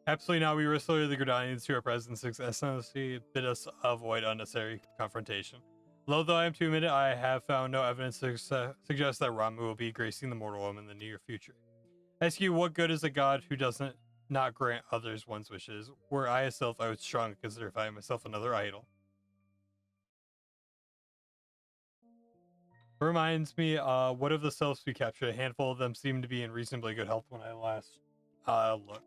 Absolutely not. We restored the Gridanians to our presence essentially bid us avoid unnecessary confrontation. Though I am to admit it, I have found no evidence to suggest that Ramu will be gracing the mortal realm in the near future. Ask you, what good is a god who doesn't not grant others one's wishes? Were I a sylph, I would strongly consider finding myself another idol. Reminds me, what of the sylphs we captured? A handful of them seemed to be in reasonably good health when I last looked.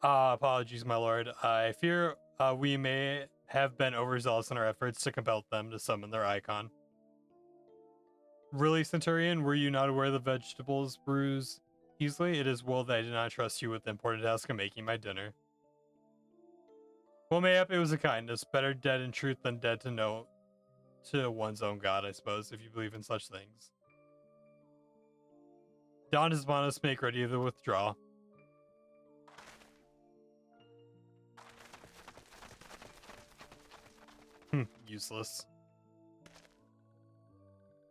Apologies, my lord. I fear we may have been overzealous in our efforts to compel them to summon their icon. Really, Centurion, were you not aware the vegetables bruise easily? It is well that I did not trust you with the important task of making my dinner. Well, mayhap it was a kindness. Better dead in truth than dead to know to one's own god, I suppose, if you believe in such things. Dawn is upon us, make ready to withdraw. Useless.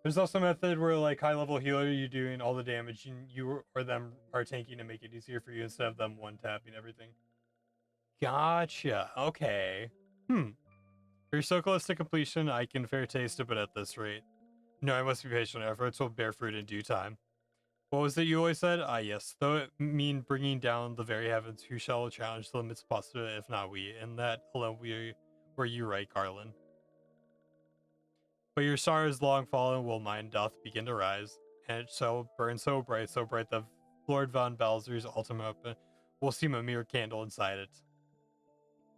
There's also a method where, like, high-level healer, you're doing all the damage and you or them are tanking to make it easier for you instead of them one-tapping everything. Gotcha. Okay. You're so close to completion, I can fair taste it, but at this rate. No, I must be patient. Efforts will bear fruit in due time. What was it you always said? Ah, yes. Though it mean bringing down the very heavens, who shall challenge the limits possible, if not we? And that alone were you right, Garland. But your star is long fallen, while mine doth begin to rise, and it shall burn so bright that Lord von Balzer's ultimate will seem a mere candle inside it.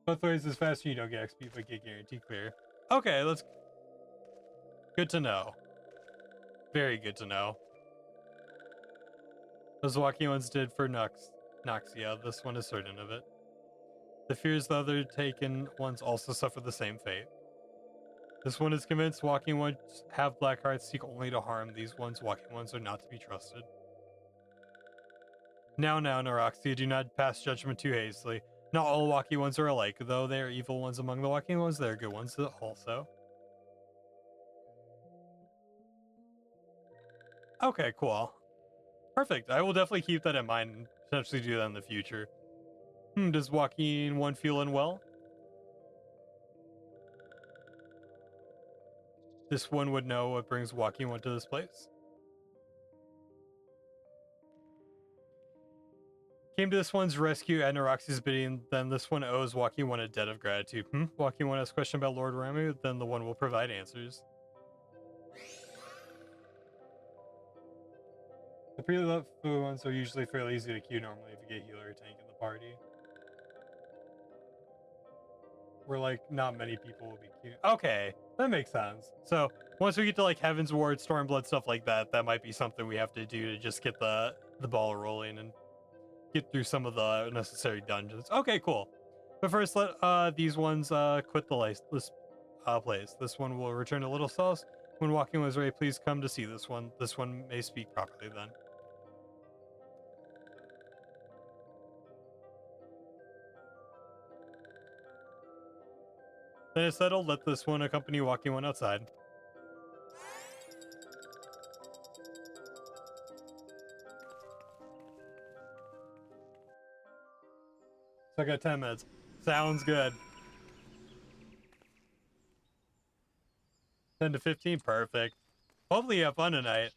Both ways is faster, you don't get XP, but get guaranteed clear. Okay, let's... Good to know. Very good to know. Those walking ones did for Noxia, this one is certain of it. The fears the other taken ones also suffer the same fate. This one is convinced walking ones have black hearts, seek only to harm. These ones, walking ones, are not to be trusted. Now, Naroxia, do not pass judgment too hastily. Not all walking ones are alike, though there are evil ones among the walking ones, there are good ones also. Okay, cool. Perfect. I will definitely keep that in mind and potentially do that in the future. Does walking one feel unwell? This one would know what brings walking one to this place. Came to this one's rescue at Naroxi's bidding, then this one owes walking one a debt of gratitude. Walking one has a question about Lord Ramu, then the one will provide answers. The pre-love ones are usually fairly easy to queue normally if you get healer or tank in the party. Where, like, not many people will be queuing. Okay, that makes sense. So, once we get to, like, Heaven's Ward, Stormblood, stuff like that, that might be something we have to do to just get the ball rolling and get through some of the necessary dungeons. Okay, cool. But first, let these ones quit this place. This one will return to Little Sauce. When walking was ready, please come to see this one. This one may speak properly then. Then it's settled. Let this one accompany walking one outside. So I got 10 minutes. Sounds good. 10 to 15, perfect. Hopefully you have fun tonight.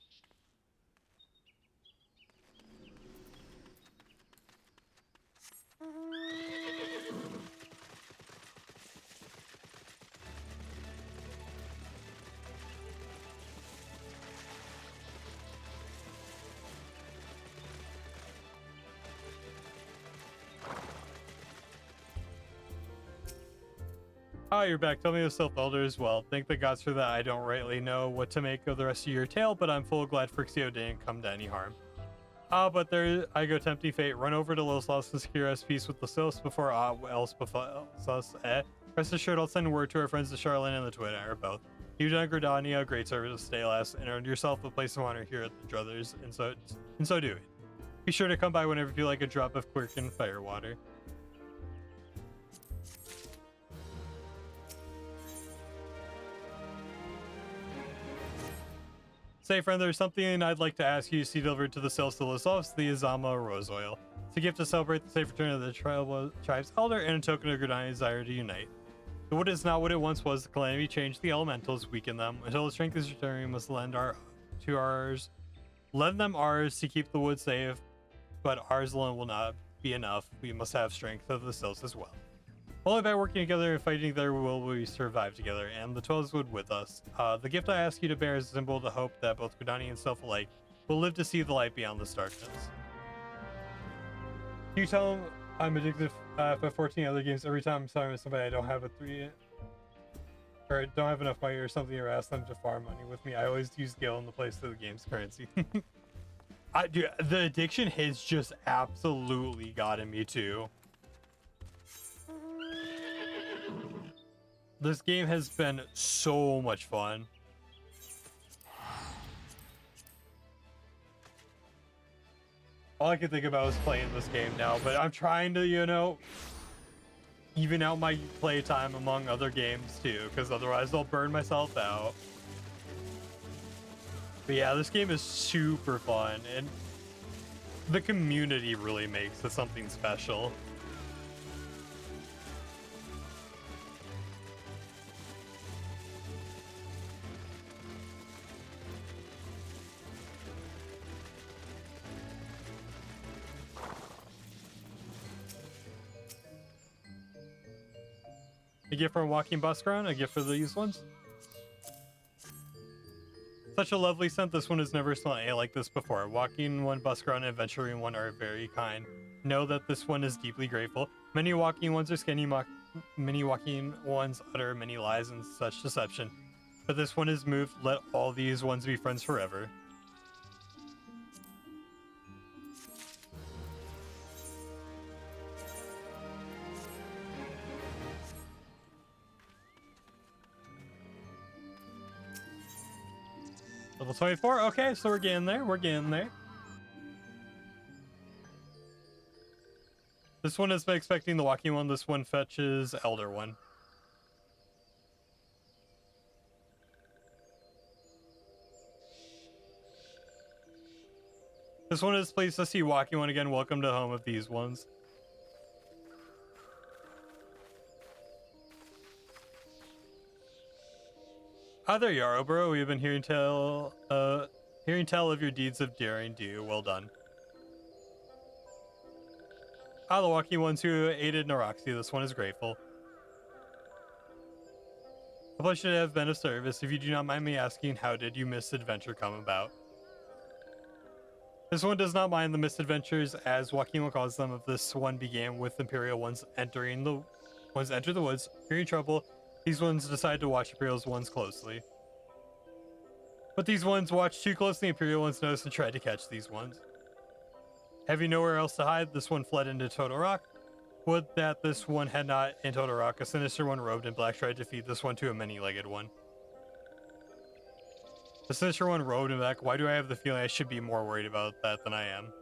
Ah, you're back. Tell me yourself, Elder, as well. Thank the gods for that. I don't rightly know what to make of the rest of your tale, but I'm full glad Frixio didn't come to any harm. But there I go, tempting fate. Run over to Los Los and secure us peace with the Sos before else befalls us. Rest assured, I'll send word to our friends, the Charlene and the Twin, or both. You've done Gridania a great service to stay last, and earned yourself a place of honor here at the Druthers, and so do it. Be sure to come by whenever you feel like a drop of quick and fire water. Say, friend, there's something I'd like to ask you to see delivered to the sales to Los Los, the Izama Rose Oil. It's a gift to celebrate the safe return of the tribe's elder and a token of Gridania's desire to unite. The wood is not what it once was. The calamity changed the elementals, weakened them. Until the strength is returned, we must lend them ours to keep the wood safe, but ours alone will not be enough. We must have strength of the sills as well. Only by working together and fighting together will we survive together, and the 12s would with us. The gift I ask you to bear is a symbol of the hope that both Gridania and self alike will live to see the light beyond this darkness. Can you tell them I'm addicted for 14 other games? Every time I'm talking with somebody I don't have a 3 or don't have enough money or something, or ask them to farm money with me, I always use Gil in the place of the game's currency. Dude, the addiction has just absolutely gotten me too. This game has been so much fun. All I can think about is playing this game now, but I'm trying to, you know, even out my playtime among other games too, because otherwise I'll burn myself out. But yeah, this game is super fun, and the community really makes it something special. A gift for a walking buskron, a gift for these ones. Such a lovely scent. This one has never smelled anything like this before. Walking one, buskron, and adventuring one are very kind. Know that this one is deeply grateful. Many walking ones are skinny, many walking ones utter many lies and such deception. But this one is moved. Let all these ones be friends forever. Level 24. Okay, so we're getting there. We're getting there. This one is expecting the walking one. This one fetches elder one. This one is pleased to see walking one again. Welcome to home of these ones. Ah, there you are, Obro. We've been hearing tell of your deeds of daring do. Well done. Ah, the walking ones who aided Naroxi. This one is grateful. A pleasure to have been of service. If you do not mind me asking, how did your misadventure come about? This one does not mind the misadventures, as walking one calls them. Of this one began with Imperial ones enter the woods, hearing trouble. These ones decide to watch Imperial's ones closely. But these ones watched too closely. Imperial ones noticed and tried to catch these ones. Having nowhere else to hide, this one fled into Total Rock. Would that this one had not in Total Rock. A sinister one robed in black tried to feed this one to a many-legged one. The sinister one robed in black. Why do I have the feeling I should be more worried about that than I am?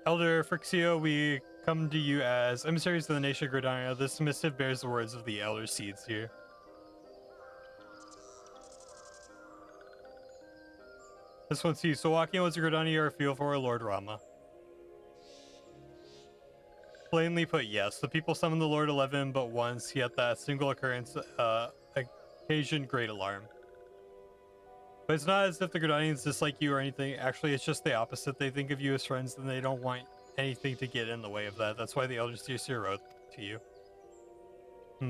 Elder Frixio, we come to you as emissaries of the nation of Gridania. This missive bears the words of the Elder Seeds here. This one sees, so walking was Gridania or feel for Lord Rama. Plainly put, yes. The people summoned the Lord 11 but once, yet that single occurrence occasioned great alarm. But it's not as if the Gridanians dislike you or anything. Actually, it's just the opposite. They think of you as friends and they don't want anything to get in the way of that. That's why the Elder Seer wrote to you.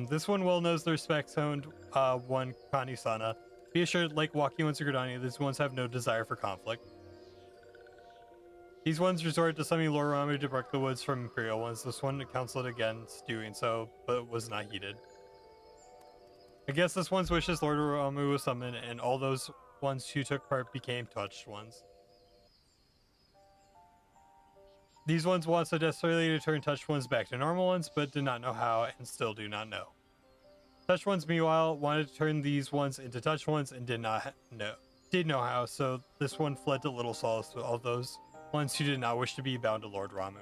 This one well knows the respect owned one Kanisana. Be assured, like walking ones of Gridania, these ones have no desire for conflict. These ones resorted to summoning Lord Ramu to break the woods from Imperial ones. This one counseled against doing so, but was not heeded. I guess this one's wishes Lord Ramu was summoned, and all those ones who took part became touched ones. These ones want so desperately to turn touched ones back to normal ones, but did not know how and still do not know. Touched ones, meanwhile, wanted to turn these ones into touched ones and did know how, so this one fled to little solace to all those ones who did not wish to be bound to Lord Ramu.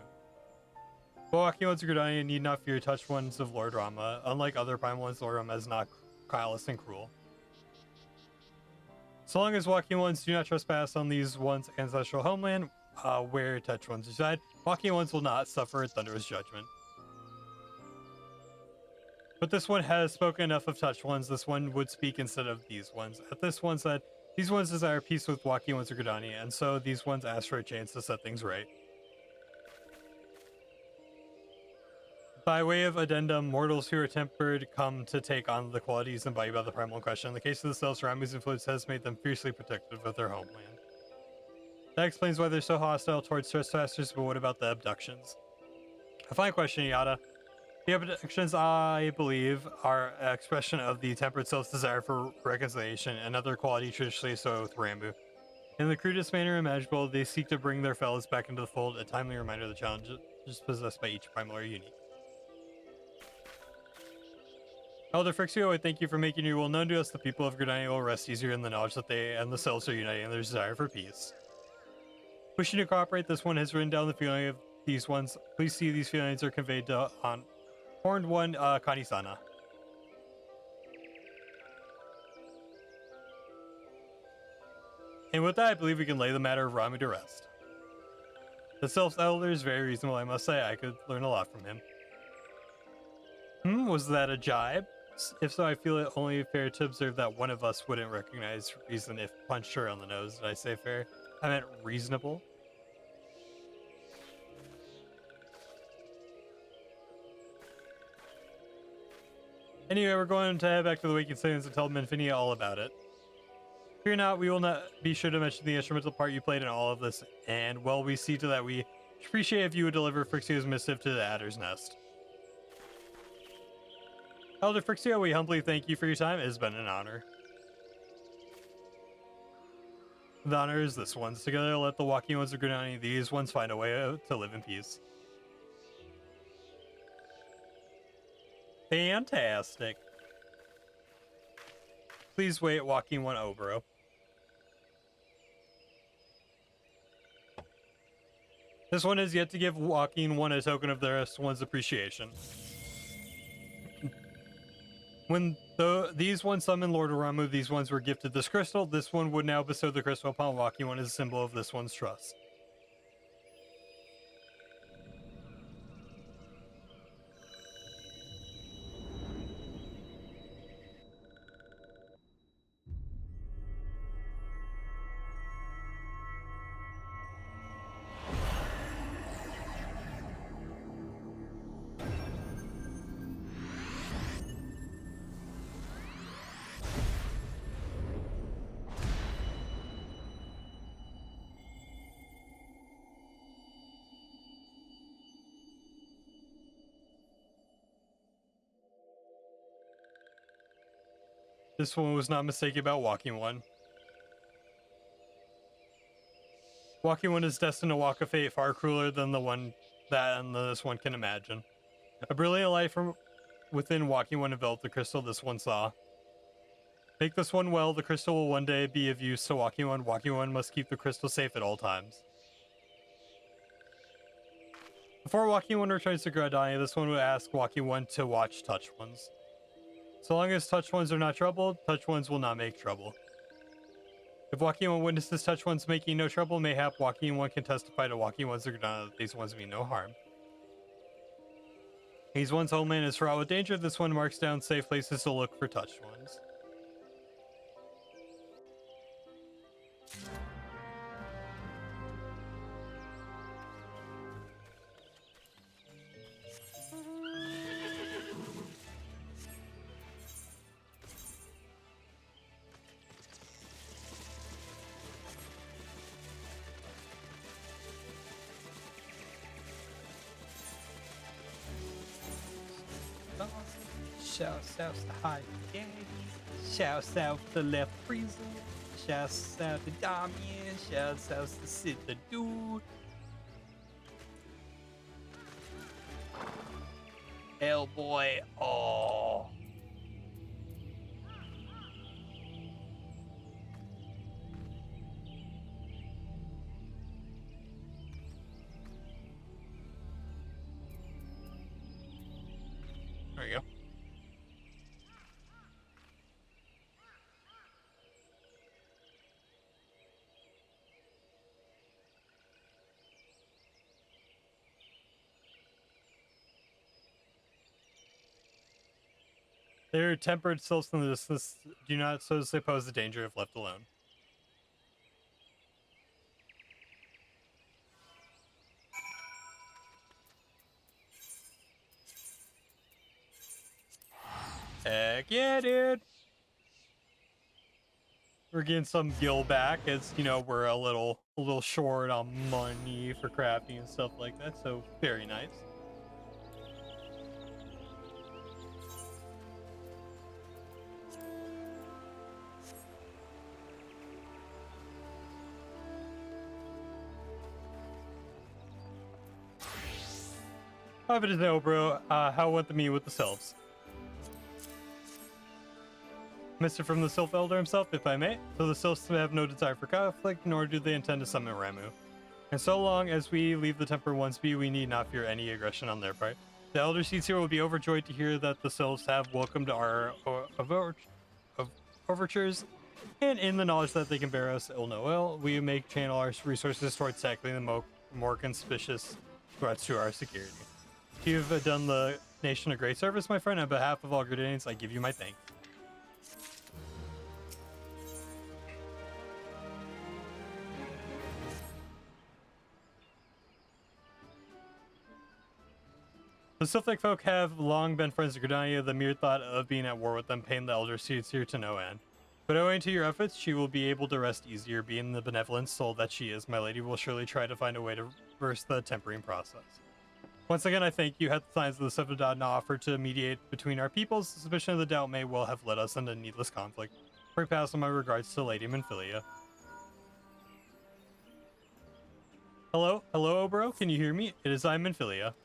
But walking ones of Gridania need not fear touched ones of Lord Rama. Unlike other prime ones, Lord Rama is not callous and cruel. So long as walking ones do not trespass on these ones' ancestral homeland, where touch ones reside, walking ones will not suffer thunderous judgment. But this one has spoken enough of touch ones. This one would speak instead of these ones. At this one said, these ones desire peace with walking ones or Gridania, and so these ones ask for a chance to set things right. By way of addendum, mortals who are tempered come to take on the qualities embodied by the primal in question. In the case of the selves, Ramu's influence has made them fiercely protective of their homeland. That explains why they're so hostile towards trespassers, but what about the abductions? A fine question, Yada. The abductions, I believe, are an expression of the tempered self's desire for reconciliation, another quality traditionally associated with Ramu. In the crudest manner imaginable, they seek to bring their fellows back into the fold, a timely reminder of the challenges possessed by each primal are unique. Elder Frixio, I thank you for making your will known to us. The people of Gridania will rest easier in the knowledge that they and the selves are united in their desire for peace. Wishing to cooperate, this one has written down the feeling of these ones. Please see these feelings are conveyed to on Horned One Kanisana. And with that, I believe we can lay the matter of Ramu to rest. The self's elder is very reasonable, I must say. I could learn a lot from him. Was that a jibe? If so, I feel it only fair to observe that one of us wouldn't recognize reason if punched her on the nose. Did I say fair? I meant reasonable. Anyway, we're going to head back to the Waking Saiyans and tell Minfinia all about it. Fear not, we will not be sure to mention the instrumental part you played in all of this, and well, we see to that we appreciate if you would deliver Frixio's missive to the Adder's Nest. Elder Frixio, we humbly thank you for your time. It has been an honor. The honor is this one's. Together, let the walking ones of Gridania, these ones find a way to live in peace. Fantastic. Please wait, walking one Obro. This one has yet to give walking one a token of the rest one's appreciation. When these ones summoned Lord Ramu, these ones were gifted this crystal. This one would now bestow the crystal upon walking one as a symbol of this one's trust. This one was not mistaken about walking one. Walking one is destined to walk a fate far crueler than the one that and this one can imagine. A brilliant light from within walking one enveloped the crystal this one saw. Make this one well, the crystal will one day be of use to walking one. Walking one must keep the crystal safe at all times. Before walking one returns to Gridania, this one would ask walking one to watch touch ones. So long as touch ones are not troubled, touch ones will not make trouble. If walking one witnesses touch ones making no trouble, mayhap walking one can testify to walking ones that these ones mean no harm. These ones' homeland is fraught with danger. This one marks down safe places to look for touched ones. Shouts out to High Daddy. Shouts out to Left Frieza. Shouts out to Damian. Shouts out to Sid the Dude. Hellboy. Oh. There you go. Their tempered sylphs in the distance do not so to say pose the danger if left alone. Heck yeah, dude! We're getting some gil back, as you know, we're a little short on money for crafting and stuff like that, so very nice. Happy to know, bro. How went the meet with the sylphs? Mr. from the Sylph Elder himself, if I may. So the Sylphs have no desire for conflict, nor do they intend to summon Ramu. And so long as we leave the Temper once be, we need not fear any aggression on their part. The Elder Seeds here will be overjoyed to hear that the Sylphs have welcomed our overtures, and in the knowledge that they can bear us ill no ill, we may channel our resources towards tackling the more conspicuous threats to our security. You've done the nation a great service, my friend. On behalf of all Grenadians, I give you my thanks. The Sylphic folk have long been friends of Gridania. The mere thought of being at war with them pained the Elder Seeds here to no end. But owing to your efforts, she will be able to rest easier. Being the benevolent soul that she is, my lady will surely try to find a way to reverse the tempering process. Once again, I thank you. Had the signs of the Sephiroth not offered to mediate between our peoples, suspicion of the doubt may well have led us into needless conflict. Pray pass on my regards to Lady Minfilia. Hello, bro. Can you hear me? It is I, Minfilia.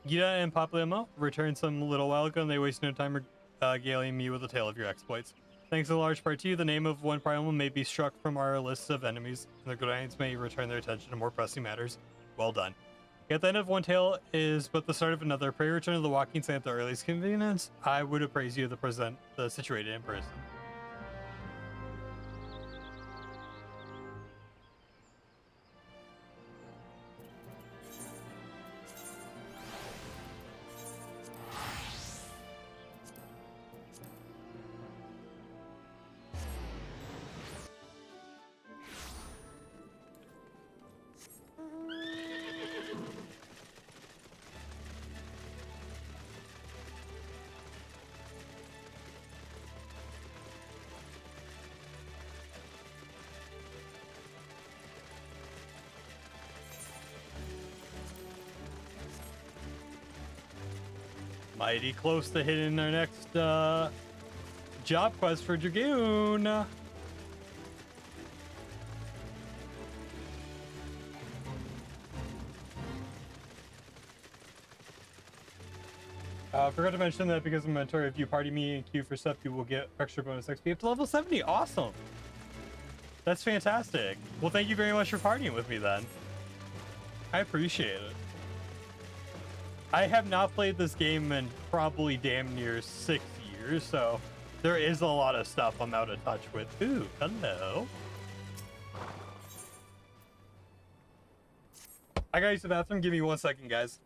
Gita and Papalymo returned some little while ago, and they waste no time regaling me with a tale of your exploits. Thanks in large part to you, the name of one problem may be struck from our list of enemies, and the Godians may return their attention to more pressing matters. Well done. Yet the end of one tale is but the start of another. Pray return to the walking stand at the earliest convenience. I would appraise you to present the situated in person. Mighty close to hitting our next job quest for Dragoon. Forgot to mention that because of mentor, if you party me and queue for stuff, you will get extra bonus XP up to level 70. Awesome. That's fantastic. Well, thank you very much for partying with me then. I appreciate it. I have not played this game in probably damn near 6 years, so there is a lot of stuff I'm out of touch with. Ooh, hello. I gotta use the bathroom. Give me 1 second, guys.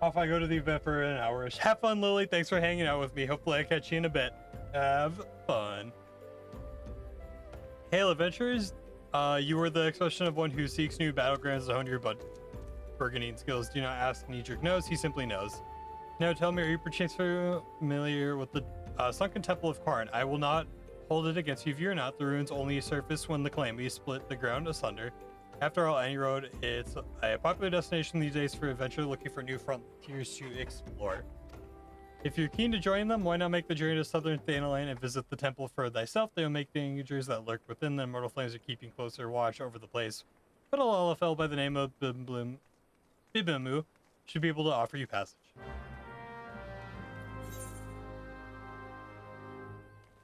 Off I go to the event for an hour. Have fun, Lily. Thanks for hanging out with me. Hopefully I catch you in a bit. Have fun. Hail, adventurers. You were the expression of one who seeks new battlegrounds to hone your bargaining skills. Do not ask Niedric knows, he simply knows. Now tell me, are you perchance familiar with the sunken temple of Karn? I will not hold it against you if you're not. The ruins only surface when the calamity split the ground asunder. After all, any road, it's a popular destination these days for adventure looking for new frontiers to explore. If you're keen to join them, why not make the journey to southern Thanalan and visit the temple for thyself? They'll make dangers that lurk within them. Mortal flames are keeping closer watch over the place. But a LFL by the name of Bibimu should be able to offer you passage.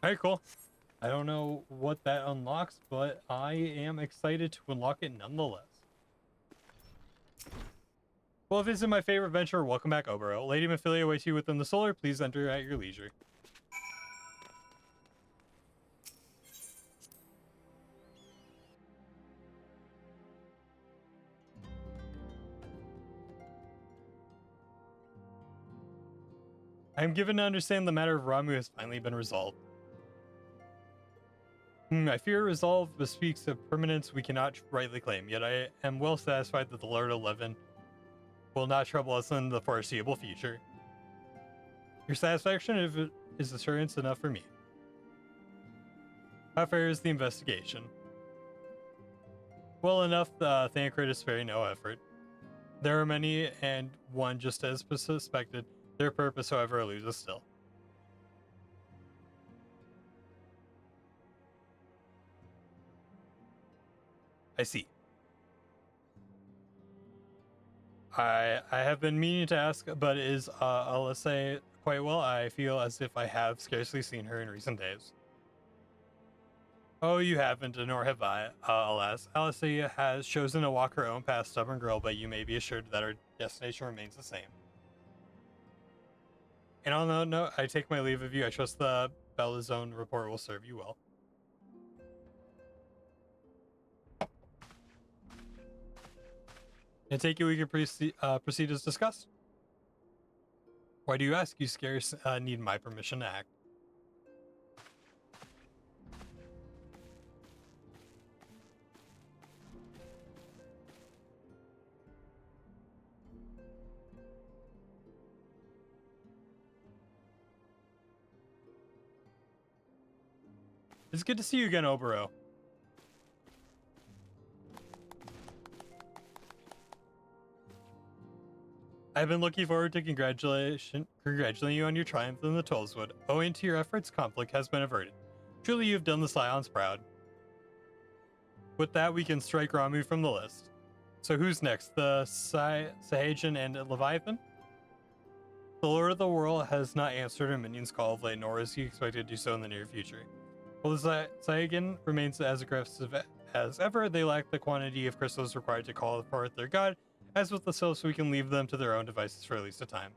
Alright, cool. I don't know what that unlocks, but I am excited to unlock it nonetheless. Well, if this is my favorite venture, welcome back, Obero. Lady Mephilia awaits you within the solar. Please enter at your leisure. I am given to understand the matter of Ramu has finally been resolved. I fear resolve bespeaks a permanence we cannot rightly claim, yet I am well satisfied that the Lord 11 will not trouble us in the foreseeable future. Your satisfaction is assurance enough for me. How fares the investigation? Well enough, Thancred is sparing no effort. There are many, and one just as suspected. Their purpose, however, eludes us still. I see. I have been meaning to ask, but is Alyssa quite well? I feel as if I have scarcely seen her in recent days. Oh, you haven't, nor have I, alas. Alyssa has chosen to walk her own path, stubborn girl, but you may be assured that her destination remains the same. And on that note, I take my leave of you. I trust the Bellazone report will serve you well. I take it we can proceed as discussed? Why do you ask? You scarce need my permission to act. It's good to see you again, Obero. I've been looking forward to congratulating you on your triumph in the Tollswood. Owing to your efforts, conflict has been averted. Truly, you've done the Scions proud. With that, we can strike Ramu from the list. So who's next? The Sahagin and Leviathan? The Lord of the World has not answered her minion's call of late, nor is he expected to do so in the near future. While the Sahagin remains as aggressive as ever, they lack the quantity of crystals required to call forth their god. As with the Sylphs, we can leave them to their own devices for at least a time.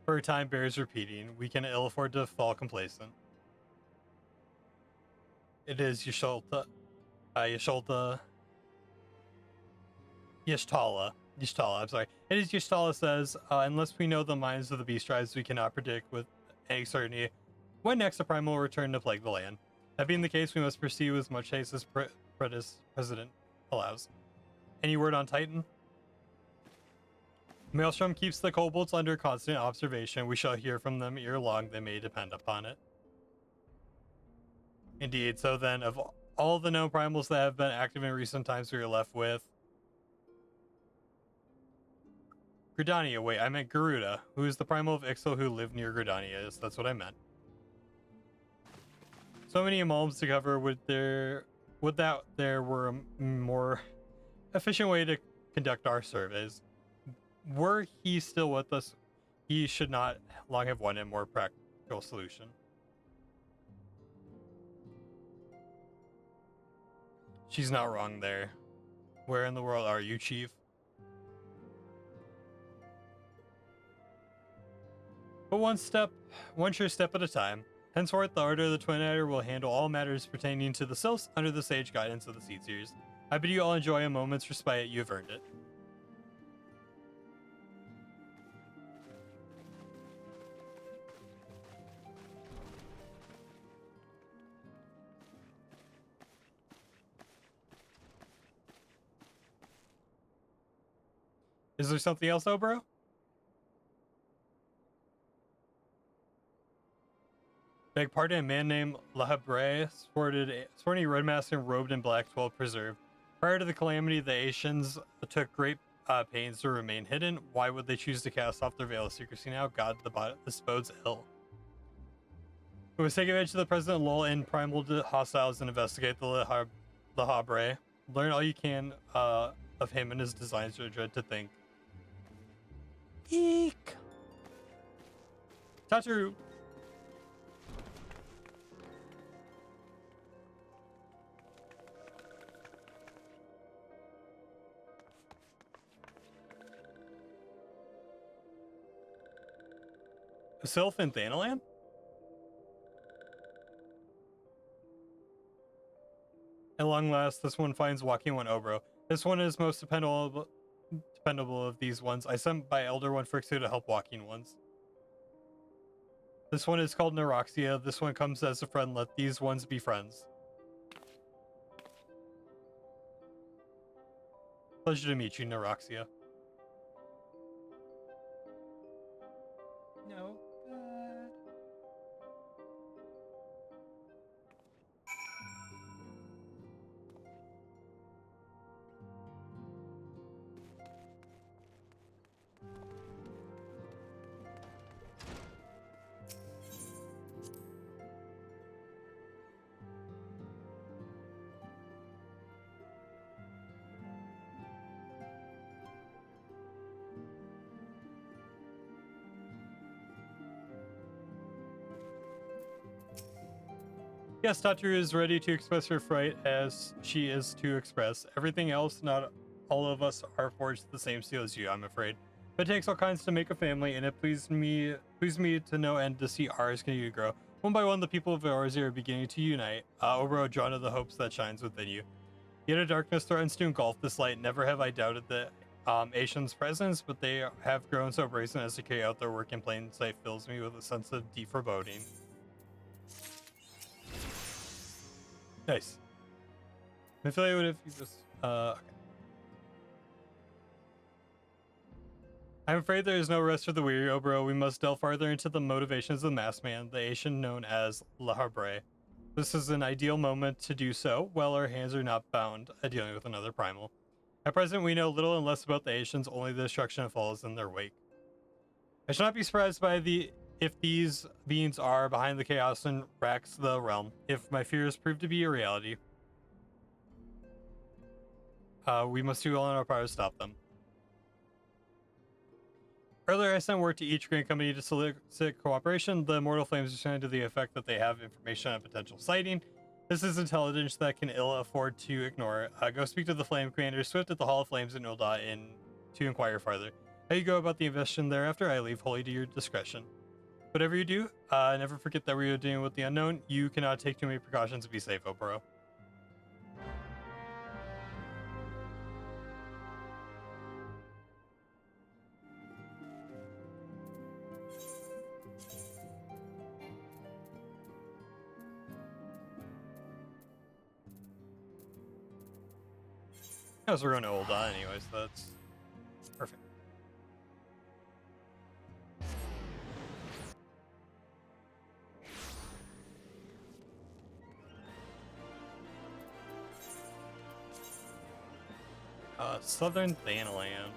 For a time bears repeating, we can ill afford to fall complacent. It is Yashtala, I'm sorry. It is Yashtala says, unless we know the minds of the beast tribes, we cannot predict with any certainty when next the Primal will return to plague the land. That being the case, we must proceed with as much haste as President allows. Any word on Titan? Maelstrom keeps the kobolds under constant observation. We shall hear from them ere long. They may depend upon it. Indeed. So then, of all the known primals that have been active in recent times, we are left with Gridania. Wait, I meant Garuda, who is the primal of Ixal who lived near Gridania. Yes, that's what I meant. So many amalgams to cover. Would there were a more efficient way to conduct our surveys. Were he still with us, he should not long have wanted a more practical solution. She's not wrong there. Where in the world are you, Chief? But one sure step at a time. Henceforth, the Order of the Twin Adder will handle all matters pertaining to the Sylphs under the sage guidance of the Seed Seers. I bid you all enjoy a moment's respite. You have earned it. Is there something else, though, bro? Beg pardon, a man named Lahabre sporting a red mask and robed in black, 12 preserved. Prior to the calamity, the Asians took great pains to remain hidden. Why would they choose to cast off their veil of secrecy now? God, this bodes ill. We must take advantage of the present lull in primal hostiles and investigate the Lahabre. Learn all you can of him and his designs are dread to think. Eek! Tataru! A sylph in Thanalan? At long last, this one finds walking one Obro. This one is most dependable of these ones. I sent by Elder One Frixu to help walking ones. This one is called Neuroxia. This one comes as a friend. Let these ones be friends. Pleasure to meet you, Neuroxia. No. Yes, Tataru is ready to express her fright as she is to express. Everything else, not all of us are forged the same steel as you, I'm afraid. But it takes all kinds to make a family, and it pleased me to no end to see ours continue to grow. One by one, the people of Eorzea are beginning to unite. Obro, drawn to the hopes that shines within you. Yet a darkness threatens to engulf this light. Never have I doubted the Asians' presence, but they have grown so brazen as to carry out their work in plain sight fills me with a sense of deep foreboding. Nice. I'm affiliated with if you just okay. I'm afraid there is no rest for the weary, Obro. We must delve farther into the motivations of the masked man, the Asian known as Lahabre. This is an ideal moment to do so, while our hands are not bound dealing with another primal. At present, we know little and less about the Asians, only the destruction that follows in their wake. I shall not be surprised by if these beings are behind the chaos and racks the realm. If my fears prove to be a reality, we must do all in our power to stop them. Earlier, I sent word to each grain company to solicit cooperation. The Immortal Flames responded to the effect that they have information on potential sighting. This is intelligence that can ill afford to ignore. Go speak to the Flame Commander Swift at the Hall of Flames in Ul'dah to inquire farther. How you go about the investigation thereafter, I leave wholly to your discretion. Whatever you do, never forget that we are dealing with the unknown. You cannot take too many precautions to be safe, Obro. As we're going to Ul'dah anyway, so that's perfect. Southern Thanalan.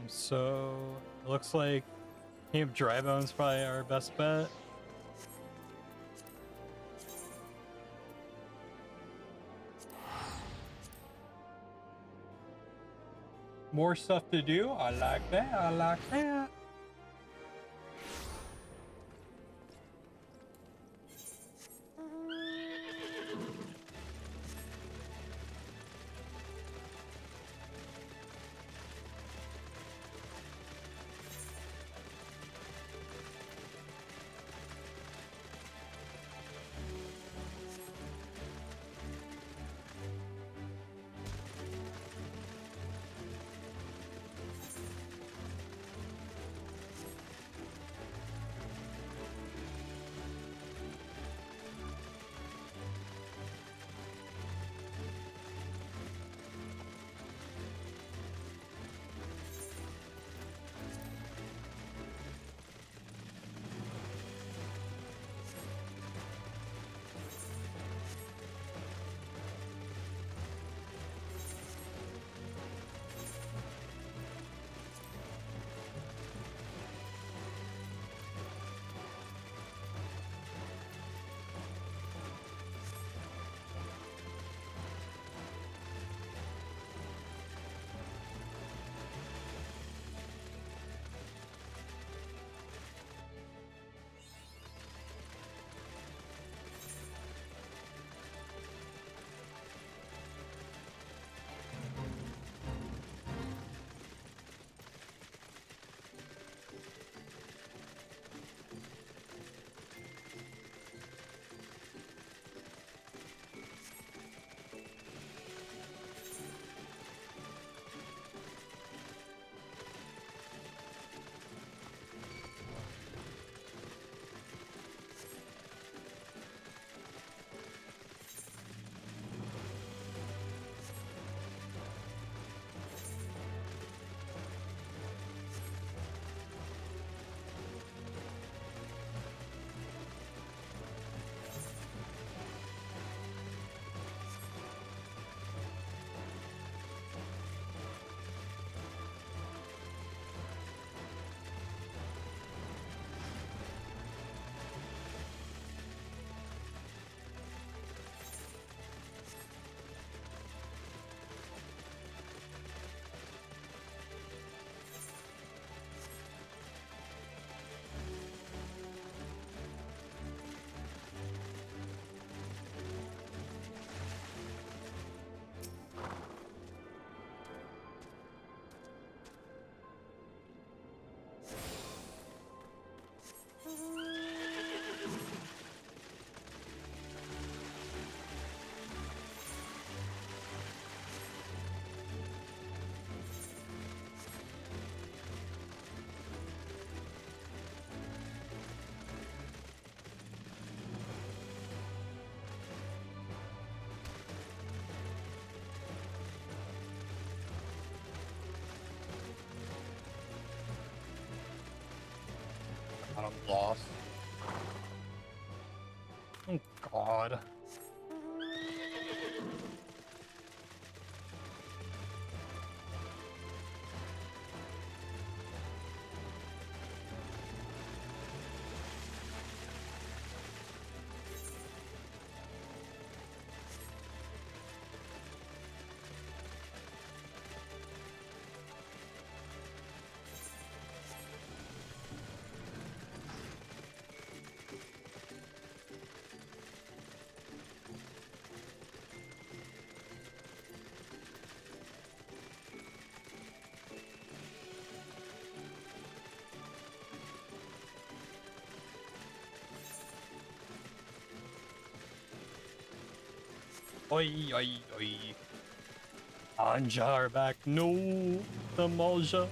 So it looks like Camp Drybone's probably our best bet. More stuff to do. I like that. I like that. I'm lost. Oh God. Oi, oi, oi. Anjar back. No, the Malja.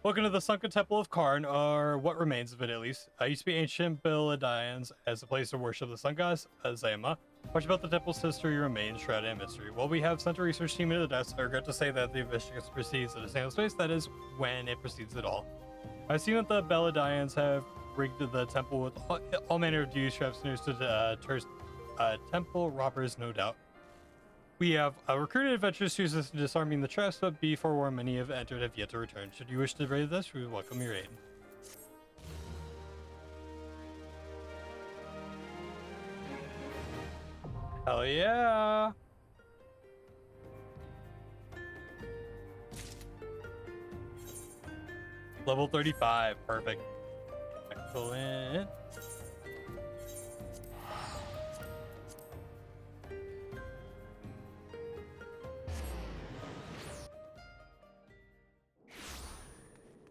Welcome to the Sunken Temple of Karn, or what remains of it at least. It used to be ancient Biladians as a place to worship the sun goddess, Azama. Much about the temple's history remains shrouded in mystery. While we have sent a research team into the desk, I regret to say that the investigation proceeds at a snail's pace, that is, when it proceeds at all. I've seen that the Beladians have rigged the temple with all manner of devious traps and to deter temple robbers, no doubt. We have recruited adventurers to assist in disarming the traps, but be forewarned, many have entered have yet to return. Should you wish to raid this, we welcome your aid. Hell yeah! Level 35, perfect. Excellent.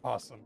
Awesome.